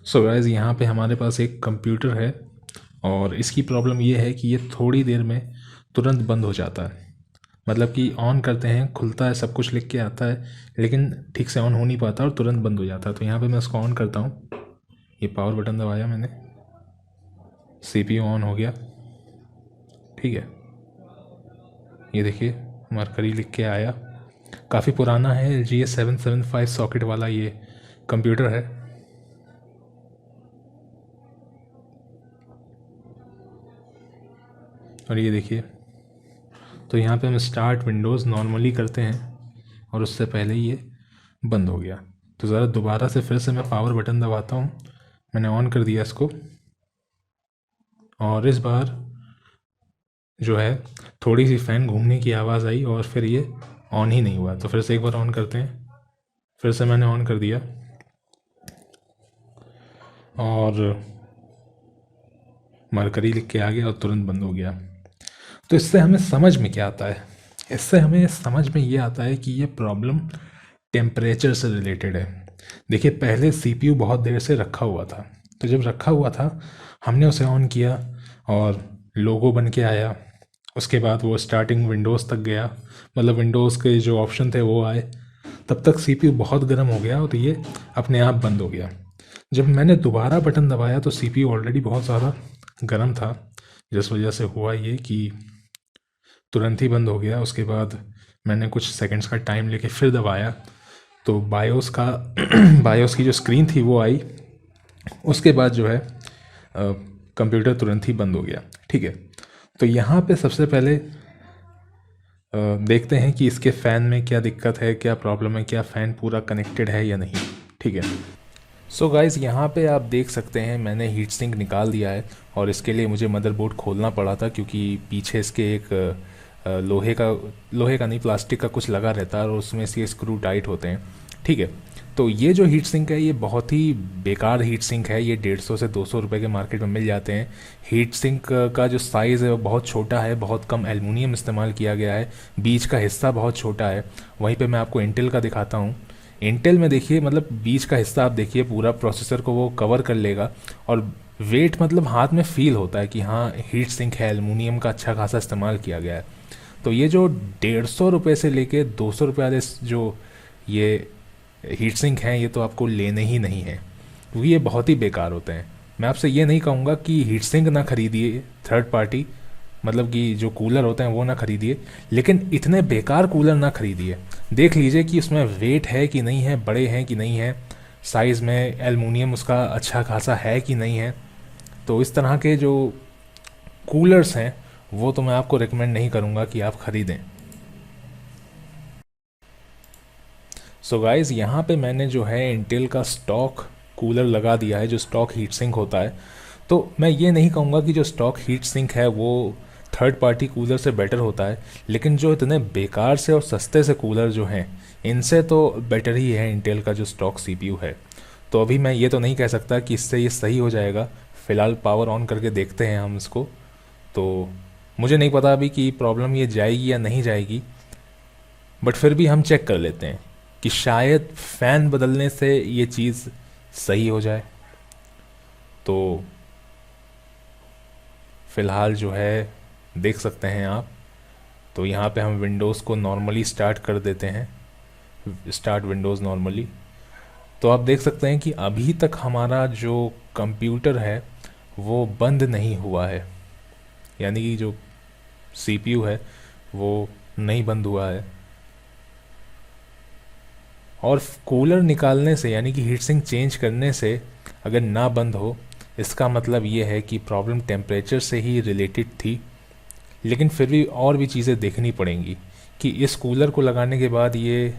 So guys, यहाँ पे हमारे पास एक कंप्यूटर है और इसकी प्रॉब्लम ये है कि ये थोड़ी देर में तुरंत बंद हो जाता है। मतलब कि ऑन करते हैं, खुलता है, सब कुछ लिख के आता है, लेकिन ठीक से ऑन हो नहीं पाता और तुरंत बंद हो जाता है। तो यहाँ पे मैं इसको ऑन करता हूँ, ये पावर बटन दबाया मैंने, CPU ऑन हो गया। ठीक है, ये देखिए मरकरी लिख के आया। काफ़ी पुराना है, LG 775 सॉकेट वाला ये कंप्यूटर है। और ये देखिए, तो यहाँ पे हम स्टार्ट विंडोज़ नॉर्मली करते हैं और उससे पहले ही ये बंद हो गया। तो ज़रा दोबारा से फिर से मैं पावर बटन दबाता हूँ, मैंने ऑन कर दिया इसको, और इस बार जो है थोड़ी सी फ़ैन घूमने की आवाज़ आई और फिर ये ऑन ही नहीं हुआ। तो फिर से एक बार ऑन करते हैं, फिर से मैंने ऑन कर दिया और मरकरी लिख के आ गया और तुरंत बंद हो गया। तो इससे हमें समझ में क्या आता है? इससे हमें समझ में ये आता है कि ये प्रॉब्लम टेम्परेचर से रिलेटेड है। देखिए, पहले CPU बहुत देर से रखा हुआ था, तो जब रखा हुआ था हमने उसे ऑन किया और लोगो बन के आया। उसके बाद वो स्टार्टिंग विंडोज़ तक गया, मतलब विंडोज़ के जो ऑप्शन थे वो आए। तब तक CPU बहुत गर्म हो गया और ये अपने आप बंद हो गया। जब मैंने दोबारा बटन दबाया तो CPU ऑलरेडी बहुत ज़्यादा गर्म था, जिस वजह से हुआ ये कि तुरंत ही बंद हो गया। उसके बाद मैंने कुछ सेकंड्स का टाइम लेके फिर दबाया तो बायोस का बायोस की जो स्क्रीन थी वो आई। उसके बाद जो है कंप्यूटर तुरंत ही बंद हो गया। ठीक है, तो यहाँ पे सबसे पहले देखते हैं कि इसके फ़ैन में क्या दिक्कत है, क्या प्रॉब्लम है, क्या फ़ैन पूरा कनेक्टेड है या नहीं। ठीक है, सो गाइज़, यहाँ पे आप देख सकते हैं मैंने हीट सिंक निकाल दिया है और इसके लिए मुझे मदरबोर्ड खोलना पड़ा था, क्योंकि पीछे इसके एक लोहे का नहीं, प्लास्टिक का कुछ लगा रहता है और उसमें से स्क्रू टाइट होते हैं। ठीक है, तो ये जो हीट सिंक है ये बहुत ही बेकार हीट सिंक है। ये 150 से 200 रुपये के मार्केट में मिल जाते हैं। हीट सिंक का जो साइज़ है वो बहुत छोटा है, बहुत कम एल्युमिनियम इस्तेमाल किया गया है, बीच का हिस्सा बहुत छोटा है। वहीं पे मैं आपको इंटेल का दिखाता हूँ। इंटेल में देखिए, मतलब बीच का हिस्सा आप देखिए, पूरा प्रोसेसर को वो कवर कर लेगा और वेट मतलब हाथ में फील होता है कि हाँ हीट सिंक है, एल्युमिनियम का अच्छा खासा इस्तेमाल किया गया है। तो ये जो 150 रुपये से लेके 200 रुपये वाले जो ये हीट सिंक हैं, ये तो आपको लेने ही नहीं है, क्योंकि ये बहुत ही बेकार होते हैं। मैं आपसे ये नहीं कहूँगा कि हीट सिंक ना खरीदिए थर्ड पार्टी, मतलब कि जो कूलर होते हैं वो ना खरीदिए, लेकिन इतने बेकार कूलर ना खरीदिए। देख लीजिए कि उसमें वेट है कि नहीं है, बड़े हैं कि नहीं है, साइज़ में एल्युमिनियम उसका अच्छा खासा है कि नहीं है। तो इस तरह के जो कूलर्स हैं वो तो मैं आपको रिकमेंड नहीं करूँगा कि आप ख़रीदें। सो गाइज़, यहाँ पे मैंने जो है इंटेल का स्टॉक कूलर लगा दिया है, जो स्टॉक हीट सिंक होता है। तो मैं ये नहीं कहूँगा कि जो स्टॉक हीट सिंक है वो थर्ड पार्टी कूलर से बेटर होता है, लेकिन जो इतने बेकार से और सस्ते से कूलर जो हैं, इनसे तो बेटर ही है इंटेल का जो स्टॉक CPU है। तो अभी मैं ये तो नहीं कह सकता कि इससे ये सही हो जाएगा। फ़िलहाल पावर ऑन करके देखते हैं हम इसको। तो मुझे नहीं पता अभी कि प्रॉब्लम ये जाएगी या नहीं जाएगी, बट फिर भी हम चेक कर लेते हैं कि शायद फ़ैन बदलने से ये चीज़ सही हो जाए। तो फ़िलहाल जो है देख सकते हैं आप, तो यहाँ पे हम विंडोज़ को नॉर्मली स्टार्ट कर देते हैं, स्टार्ट विंडोज़ नॉर्मली। तो आप देख सकते हैं कि अभी तक हमारा जो कंप्यूटर है वो बंद नहीं हुआ है, यानी कि जो CPU है वो नहीं बंद हुआ है। और कूलर निकालने से, यानी कि हीट सिंक चेंज करने से अगर ना बंद हो, इसका मतलब ये है कि प्रॉब्लम टेम्परेचर से ही रिलेटेड थी। लेकिन फिर भी और भी चीज़ें देखनी पड़ेंगी कि इस कूलर को लगाने के बाद ये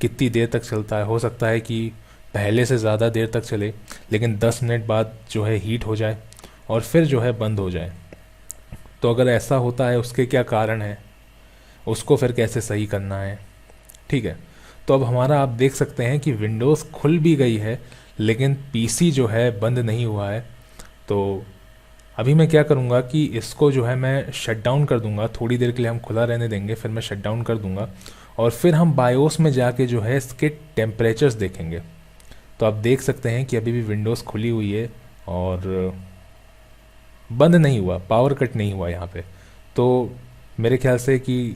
कितनी देर तक चलता है। हो सकता है कि पहले से ज़्यादा देर तक चले, लेकिन 10 मिनट बाद जो है हीट हो जाए और फिर जो है बंद हो जाए। तो अगर ऐसा होता है, उसके क्या कारण है, उसको फिर कैसे सही करना है। ठीक है, तो अब हमारा आप देख सकते हैं कि विंडोज़ खुल भी गई है, लेकिन PC जो है बंद नहीं हुआ है। तो अभी मैं क्या करूँगा कि इसको जो है मैं शट डाउन कर दूँगा, थोड़ी देर के लिए हम खुला रहने देंगे, फिर मैं शट डाउन कर दूँगा और फिर हम बायोस में जाके जो है इसके टेम्परेचर्स देखेंगे। तो आप देख सकते हैं कि अभी भी विंडोज़ खुली हुई है और बंद नहीं हुआ, पावर कट नहीं हुआ यहाँ पे। तो मेरे ख्याल से कि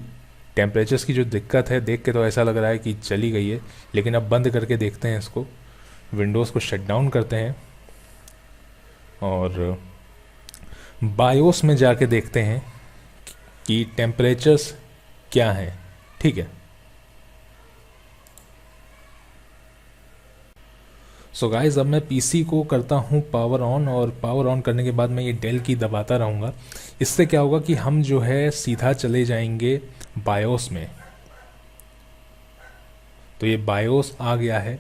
टेम्परेचर्स की जो दिक्कत है देख के तो ऐसा लग रहा है कि चली गई है, लेकिन अब बंद करके देखते हैं इसको। विंडोज़ को शट डाउन करते हैं और बायोस में जाके देखते हैं कि टेम्परेचर्स क्या हैं। ठीक है, सो गाइस अब मैं पीसी को करता हूँ पावर ऑन, और पावर ऑन करने के बाद मैं ये डेल की दबाता रहूँगा। इससे क्या होगा कि हम जो है सीधा चले जाएंगे बायोस में। तो ये बायोस आ गया है,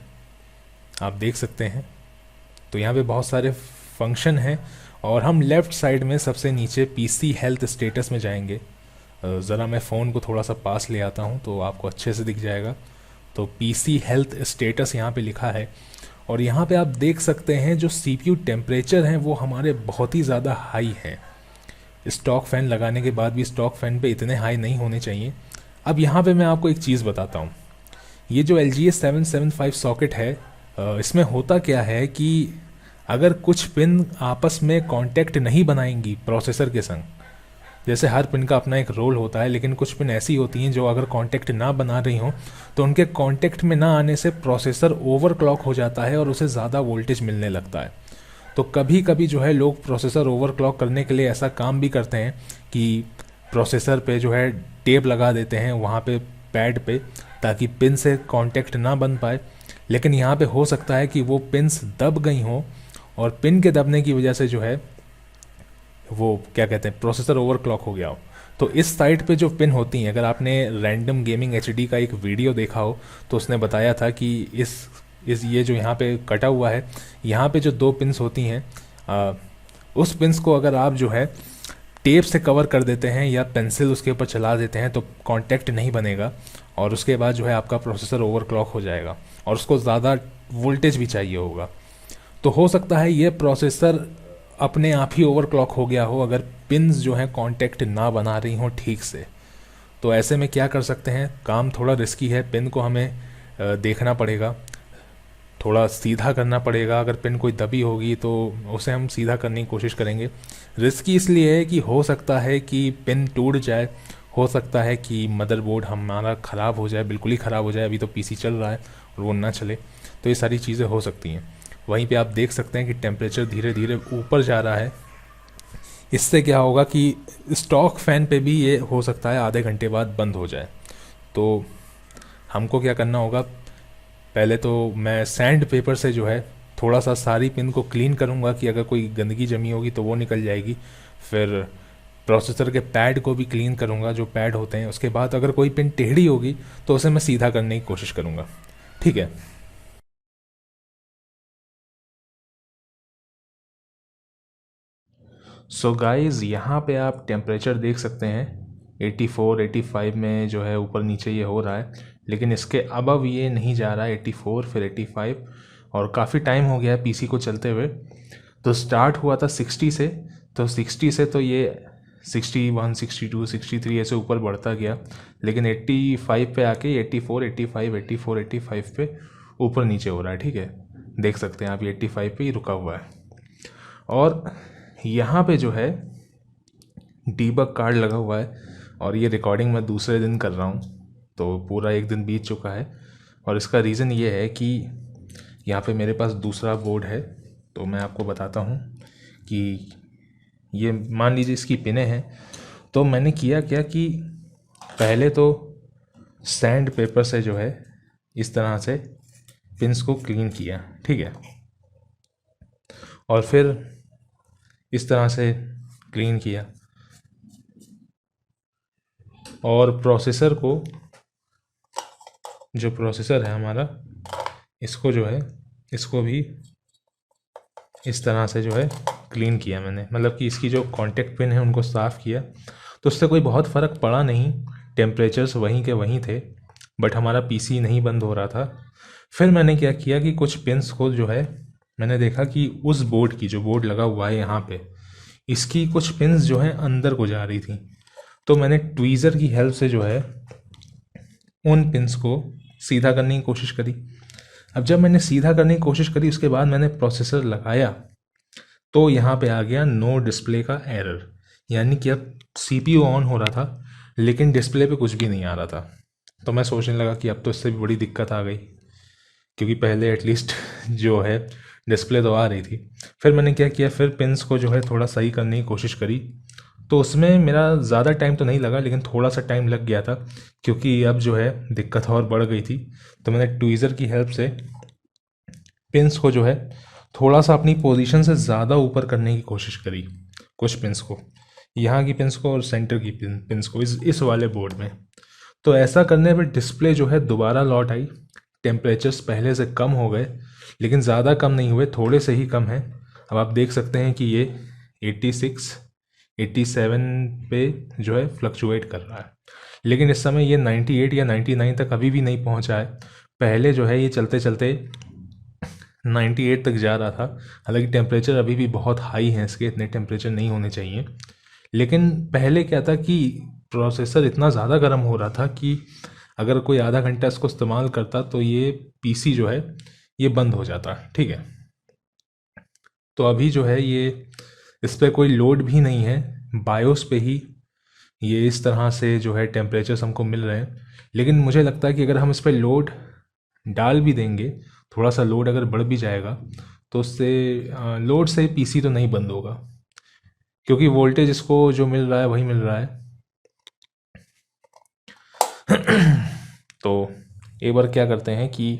आप देख सकते हैं। तो यहाँ पे बहुत सारे फंक्शन हैं और हम लेफ़्ट साइड में सबसे नीचे पीसी हेल्थ स्टेटस में जाएंगे। ज़रा मैं फ़ोन को थोड़ा सा पास ले आता हूँ तो आपको अच्छे से दिख जाएगा। तो पीसी हेल्थ स्टेटस यहाँ पे लिखा है और यहाँ पे आप देख सकते हैं जो सीपीयू टेम्परेचर हैं वो हमारे बहुत ही ज़्यादा हाई हैं। स्टॉक फ़ैन लगाने के बाद भी स्टॉक फ़ैन पे इतने हाई नहीं होने चाहिए। अब यहाँ पे मैं आपको एक चीज़ बताता हूँ। ये जो LGA 775 सॉकेट है, इसमें होता क्या है कि अगर कुछ पिन आपस में कांटेक्ट नहीं बनाएंगी प्रोसेसर के संग, जैसे हर पिन का अपना एक रोल होता है, लेकिन कुछ पिन ऐसी होती हैं जो अगर कांटेक्ट ना बना रही हों तो उनके कांटेक्ट में ना आने से प्रोसेसर ओवरक्लॉक हो जाता है और उसे ज़्यादा वोल्टेज मिलने लगता है। तो कभी कभी जो है लोग प्रोसेसर ओवरक्लॉक करने के लिए ऐसा काम भी करते हैं कि प्रोसेसर पे जो है टेप लगा देते हैं वहाँ पे पैड पे, ताकि पिन से कांटेक्ट ना बन पाए। लेकिन यहाँ पे हो सकता है कि वो पिन्स दब गई हों और पिन के दबने की वजह से जो है वो क्या कहते हैं प्रोसेसर ओवरक्लॉक हो गया हो। तो इस साइड पे जो पिन होती हैं, अगर आपने रैंडम गेमिंग HD का एक वीडियो देखा हो तो उसने बताया था कि इस ये जो यहाँ पे कटा हुआ है, यहाँ पे जो दो पिन्स होती हैं, उस पिन्स को अगर आप जो है टेप से कवर कर देते हैं या पेंसिल उसके ऊपर चला देते हैं तो कांटेक्ट नहीं बनेगा और उसके बाद जो है आपका प्रोसेसर ओवरक्लॉक हो जाएगा और उसको ज़्यादा वोल्टेज भी चाहिए होगा। तो हो सकता है ये प्रोसेसर अपने आप ही ओवरक्लॉक हो गया हो अगर पिन्स जो हैं कांटेक्ट ना बना रही हों ठीक से। तो ऐसे में क्या कर सकते हैं, काम थोड़ा रिस्की है, पिन को हमें देखना पड़ेगा, थोड़ा सीधा करना पड़ेगा। अगर पिन कोई दबी होगी तो उसे हम सीधा करने की कोशिश करेंगे। रिस्की इसलिए है कि हो सकता है कि पिन टूट जाए, हो सकता है कि मदरबोर्ड हमारा ख़राब हो जाए, बिल्कुल ही ख़राब हो जाए, अभी तो पीसी चल रहा है और वो ना चले। तो ये सारी चीज़ें हो सकती हैं। वहीं पे आप देख सकते हैं कि टेम्परेचर धीरे धीरे ऊपर जा रहा है। इससे क्या होगा कि स्टॉक फ़ैन पे भी ये हो सकता है आधे घंटे बाद बंद हो जाए। तो हमको क्या करना होगा, पहले तो मैं सैंड पेपर से जो है थोड़ा सा सारी पिन को क्लीन करूँगा कि अगर कोई गंदगी जमी होगी तो वो निकल जाएगी। फिर प्रोसेसर के पैड को भी क्लीन करूँगा, जो पैड होते हैं। उसके बाद अगर कोई पिन टेढ़ी होगी तो उसे मैं सीधा करने की कोशिश करूँगा। ठीक है, सो गाइस यहाँ पे आप टेम्परेचर देख सकते हैं 84 85 में जो है ऊपर नीचे ये हो रहा है, लेकिन इसके अबव ये नहीं जा रहा है। 84 फिर 85 और काफ़ी टाइम हो गया है पीसी को चलते हुए। तो स्टार्ट हुआ था 60 से, तो 60 से तो ये 61 62 63 ऐसे ऊपर बढ़ता गया, लेकिन 85 पे आके 84 85 84 85 पे ऊपर नीचे हो रहा है। ठीक है, देख सकते हैं आप, ये 85 पे ही रुका हुआ है। और यहाँ पे जो है डीबग कार्ड लगा हुआ है और ये रिकॉर्डिंग मैं दूसरे दिन कर रहा हूँ, तो पूरा एक दिन बीत चुका है। और इसका रीज़न ये है कि यहाँ पे मेरे पास दूसरा बोर्ड है। तो मैं आपको बताता हूँ कि ये मान लीजिए इसकी पिनें हैं। तो मैंने किया क्या कि पहले तो सैंड पेपर से जो है इस तरह से पिन्स को क्लीन किया, ठीक है, और फिर इस तरह से क्लीन किया और प्रोसेसर को, जो प्रोसेसर है हमारा, इसको जो है इसको भी इस तरह से जो है क्लीन किया मैंने, मतलब कि इसकी जो कांटेक्ट पिन है उनको साफ़ किया। तो उससे कोई बहुत फ़र्क पड़ा नहीं, टेम्परेचर्स वहीं के वहीं थे, बट हमारा पीसी नहीं बंद हो रहा था। फिर मैंने क्या किया कि कुछ पिन्स को जो है मैंने देखा कि उस बोर्ड की, जो बोर्ड लगा हुआ है यहाँ पे, इसकी कुछ पिन्स जो है अंदर को जा रही थी। तो मैंने ट्वीज़र की हेल्प से जो है उन पिन्स को सीधा करने की कोशिश करी। अब जब मैंने सीधा करने की कोशिश करी उसके बाद मैंने प्रोसेसर लगाया तो यहाँ पे आ गया नो डिस्प्ले का एरर, यानी कि अब सीपीयू ऑन हो रहा था लेकिन डिस्प्ले पे कुछ भी नहीं आ रहा था। तो मैं सोचने लगा कि अब तो इससे भी बड़ी दिक्कत आ गई, क्योंकि पहले एटलीस्ट जो है डिस्प्ले तो आ रही थी। फिर मैंने क्या किया, फिर पिन्स को जो है थोड़ा सही करने की कोशिश करी, तो उसमें मेरा ज़्यादा टाइम तो नहीं लगा लेकिन थोड़ा सा टाइम लग गया था, क्योंकि अब जो है दिक्कत और बढ़ गई थी। तो मैंने ट्वीज़र की हेल्प से पिन्स को जो है थोड़ा सा अपनी पोजीशन से ज़्यादा ऊपर करने की कोशिश करी, कुछ पिन्स को, यहाँ की पिन्स को और सेंटर की पिन्स को इस वाले बोर्ड में। तो ऐसा करने पर डिस्प्ले जो है दोबारा लौट आई, टेम्परेचर्स पहले से कम हो गए लेकिन ज़्यादा कम नहीं हुए, थोड़े से ही कम हैं। अब आप देख सकते हैं कि ये 86 87 पे जो है फ्लक्चुएट कर रहा है, लेकिन इस समय ये 98 या 99 तक अभी भी नहीं पहुंचा है। पहले जो है ये चलते चलते 98 तक जा रहा था। हालांकि टेम्परेचर अभी भी बहुत हाई है इसके, इतने टेम्परेचर नहीं होने चाहिए, लेकिन पहले क्या था कि प्रोसेसर इतना ज़्यादा गर्म हो रहा था कि अगर कोई आधा घंटा इसको इस्तेमाल करता तो ये पीसी जो है ये बंद हो जाता। ठीक है, तो अभी जो है ये इस पर कोई लोड भी नहीं है, बायोस पे ही ये इस तरह से जो है टेम्परेचर्स हमको मिल रहे हैं। लेकिन मुझे लगता है कि अगर हम इस पर लोड डाल भी देंगे, थोड़ा सा लोड अगर बढ़ भी जाएगा तो उससे लोड से पीसी तो नहीं बंद होगा, क्योंकि वोल्टेज इसको जो मिल रहा है वही मिल रहा है। तो एक बार क्या करते हैं कि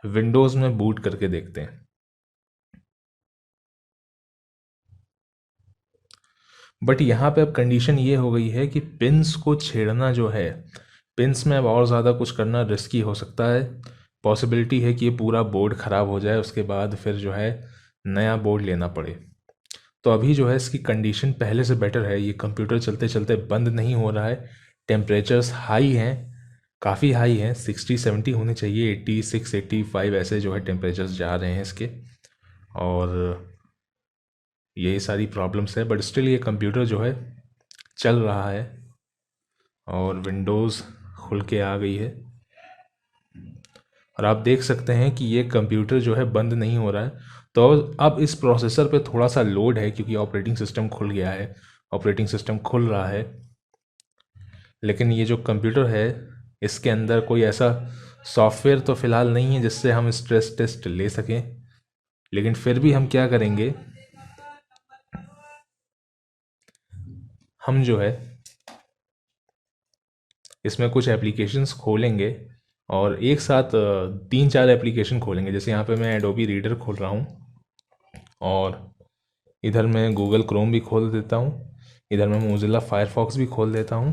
विंडोज़ में बूट करके देखते हैं। बट यहाँ पे अब कंडीशन ये हो गई है कि पिन्स को छेड़ना जो है, पिन्स में अब और ज़्यादा कुछ करना रिस्की हो सकता है। पॉसिबिलिटी है कि ये पूरा बोर्ड ख़राब हो जाए, उसके बाद फिर जो है नया बोर्ड लेना पड़े। तो अभी जो है इसकी कंडीशन पहले से बेटर है, ये कंप्यूटर चलते चलते बंद नहीं हो रहा है। टेम्परेचर्स हाई हैं, काफ़ी हाई हैं, 60-70 होने चाहिए, 86-85 ऐसे जो है टेम्परेचर्स जा रहे हैं इसके। और यही सारी प्रॉब्लम्स है, बट स्टिल ये कंप्यूटर जो है चल रहा है और विंडोज़ खुल के आ गई है। और आप देख सकते हैं कि ये कंप्यूटर जो है बंद नहीं हो रहा है। तो अब इस प्रोसेसर पे थोड़ा सा लोड है क्योंकि ऑपरेटिंग सिस्टम खुल गया है, ऑपरेटिंग सिस्टम खुल रहा है, लेकिन ये जो कंप्यूटर है इसके अंदर कोई ऐसा सॉफ्टवेयर तो फ़िलहाल नहीं है जिससे हम स्ट्रेस टेस्ट ले सकें। लेकिन फिर भी हम क्या करेंगे, हम जो है इसमें कुछ एप्लीकेशंस खोलेंगे और एक साथ 3-4 एप्लीकेशन खोलेंगे। जैसे यहाँ पे मैं एडोबी रीडर खोल रहा हूँ और इधर मैं गूगल क्रोम भी खोल देता हूँ, इधर मैं मोज़िला फायरफॉक्स भी खोल देता हूँ।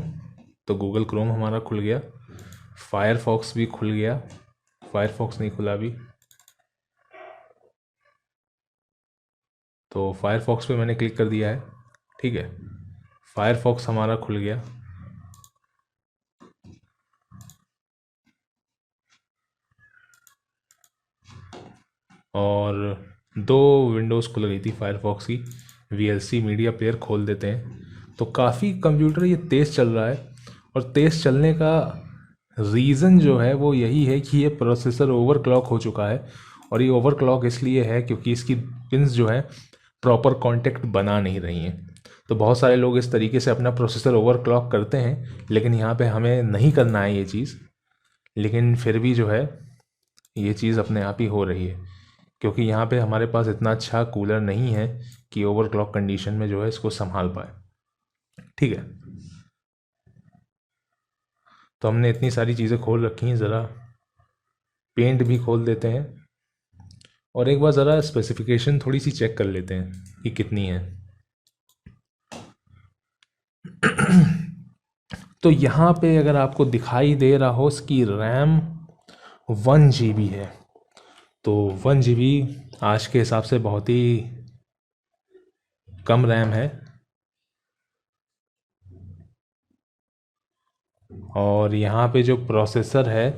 तो गूगल क्रोम हमारा खुल गया, फायरफॉक्स भी खुल गया, फायरफॉक्स नहीं खुला अभी, तो फायरफॉक्स पे मैंने क्लिक कर दिया है। ठीक है, फायरफॉक्स हमारा खुल गया। और 2 विंडोज़ खुल गई थी फायरफॉक्स की। वीएलसी मीडिया प्लेयर खोल देते हैं। तो काफ़ी कंप्यूटर ये तेज़ चल रहा है, और तेज़ चलने का रीज़न जो है वो यही है कि ये प्रोसेसर ओवरक्लॉक हो चुका है। और ये ओवरक्लॉक इसलिए है क्योंकि इसकी पिन्स जो है प्रॉपर कांटेक्ट बना नहीं रही हैं। तो बहुत सारे लोग इस तरीके से अपना प्रोसेसर ओवरक्लॉक करते हैं, लेकिन यहाँ पे हमें नहीं करना है ये चीज़। लेकिन फिर भी जो है ये चीज़ अपने आप ही हो रही है, क्योंकि यहाँ पे हमारे पास इतना अच्छा कूलर नहीं है कि ओवरक्लॉक कंडीशन में जो है इसको संभाल पाए। ठीक है, तो हमने इतनी सारी चीज़ें खोल रखी हैं, ज़रा पेंट भी खोल देते हैं और एक बार ज़रा स्पेसिफिकेशन थोड़ी सी चेक कर लेते हैं कि कितनी है। तो यहाँ पे अगर आपको दिखाई दे रहा हो, इसकी रैम 1 GB है। तो 1 GB आज के हिसाब से बहुत ही कम रैम है। और यहाँ पे जो प्रोसेसर है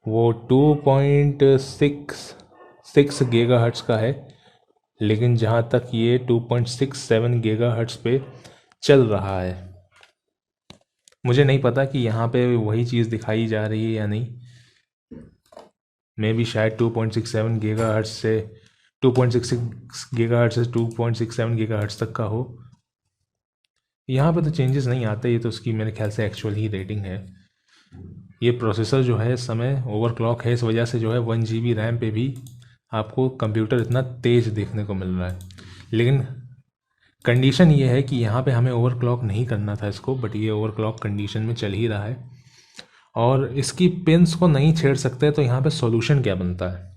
वो 2.66 गीगाहर्ट्ज़ का है, लेकिन जहाँ तक ये 2.67 गीगाहर्ट्ज़ पे चल रहा है। मुझे नहीं पता कि यहाँ पे वही चीज़ दिखाई जा रही है या नहीं। मे भी शायद 2.67 गीगाहर्ट्ज़ से 2.66 गीगाहर्ट्ज़ से 2.67 गीगाहर्ट्ज़ तक का हो। यहाँ पे तो चेंजेस नहीं आते, ये तो उसकी मेरे ख्याल से एक्चुअल ही रेटिंग है। ये प्रोसेसर जो है इस समय ओवरक्लॉक है, इस वजह से जो है 1 GB रैम पे भी आपको कंप्यूटर इतना तेज़ देखने को मिल रहा है। लेकिन कंडीशन ये है कि यहाँ पे हमें ओवरक्लॉक नहीं करना था इसको, बट ये ओवरक्लॉक कंडीशन में चल ही रहा है और इसकी पिंस को नहीं छेड़ सकते। तो यहाँ पे सॉल्यूशन क्या बनता है,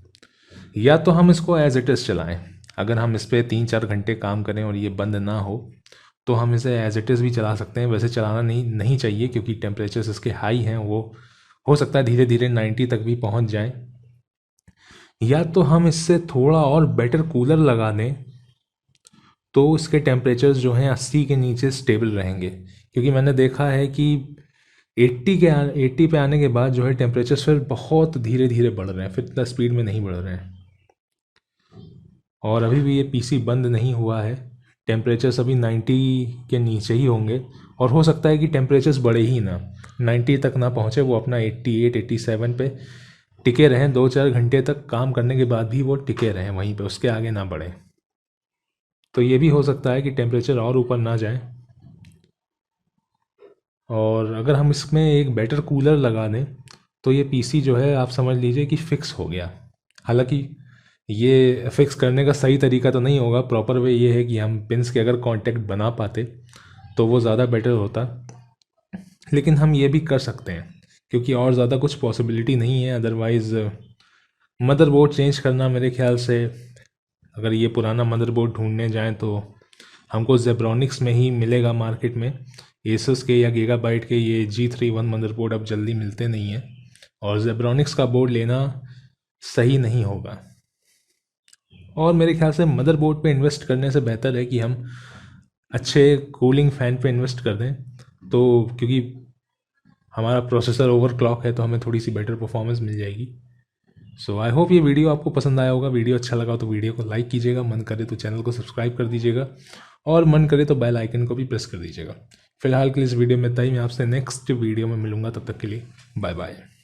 या तो हम इसको एज इट इज़ चलाएं। अगर हम इस पर 3-4 घंटे काम करें और ये बंद ना हो तो हम इसे एज इट इज़ भी चला सकते हैं। वैसे चलाना नहीं चाहिए क्योंकि टेम्परेचर्स इसके हाई हैं, वो हो सकता है धीरे धीरे 90 तक भी पहुंच जाएं। या तो हम इससे थोड़ा और बेटर कूलर लगा दें तो इसके टेम्परेचर्स जो हैं 80 के नीचे स्टेबल रहेंगे, क्योंकि मैंने देखा है कि 80 पे आने के बाद जो है टेम्परेचर्स फिर बहुत धीरे धीरे बढ़ रहे हैं, फिर इतना स्पीड में नहीं बढ़ रहे हैं। और अभी भी ये पीसी बंद नहीं हुआ है, टेम्परेचर्स अभी 90 के नीचे ही होंगे और हो सकता है कि टेम्परेचर्स बढ़े ही ना, 90 तक ना पहुँचे, वो अपना 88-87 पे टिके रहें। 2-4 घंटे तक काम करने के बाद भी वो टिके रहें वहीं पे, उसके आगे ना बढ़े। तो ये भी हो सकता है कि टेम्परेचर और ऊपर ना जाए। और अगर हम इसमें एक बेटर कूलर लगा दें तो ये पीसी जो है आप समझ लीजिए कि फ़िक्स हो गया। हालांकि ये फिक्स करने का सही तरीका तो नहीं होगा, प्रॉपर वे ये है कि हम पिंस के अगर कांटेक्ट बना पाते तो वो ज़्यादा बेटर होता, लेकिन हम ये भी कर सकते हैं क्योंकि और ज़्यादा कुछ पॉसिबिलिटी नहीं है। अदरवाइज़ मदरबोर्ड चेंज करना मेरे ख्याल से, अगर ये पुराना मदरबोर्ड ढूंढने जाएं तो हमको जेब्रॉनिक्स में ही मिलेगा मार्केट में। एसस के या गीगाबाइट के ये G31 मदरबोर्ड अब जल्दी मिलते नहीं हैं और जेब्रॉनिक्स का बोर्ड लेना सही नहीं होगा। और मेरे ख्याल से मदरबोर्ड पे इन्वेस्ट करने से बेहतर है कि हम अच्छे कूलिंग फ़ैन पे इन्वेस्ट कर दें, तो क्योंकि हमारा प्रोसेसर ओवरक्लॉक है तो हमें थोड़ी सी बेटर परफॉर्मेंस मिल जाएगी। सो आई होप ये वीडियो आपको पसंद आया होगा। वीडियो अच्छा लगा तो वीडियो को लाइक कीजिएगा, मन करे तो चैनल को सब्सक्राइब कर दीजिएगा और मन करे तो बेल आइकन को भी प्रेस कर दीजिएगा। फिलहाल के लिए इस वीडियो में इतना ही। मैं आपसे नेक्स्ट वीडियो में मिलूंगा, तब तक के लिए बाय बाय।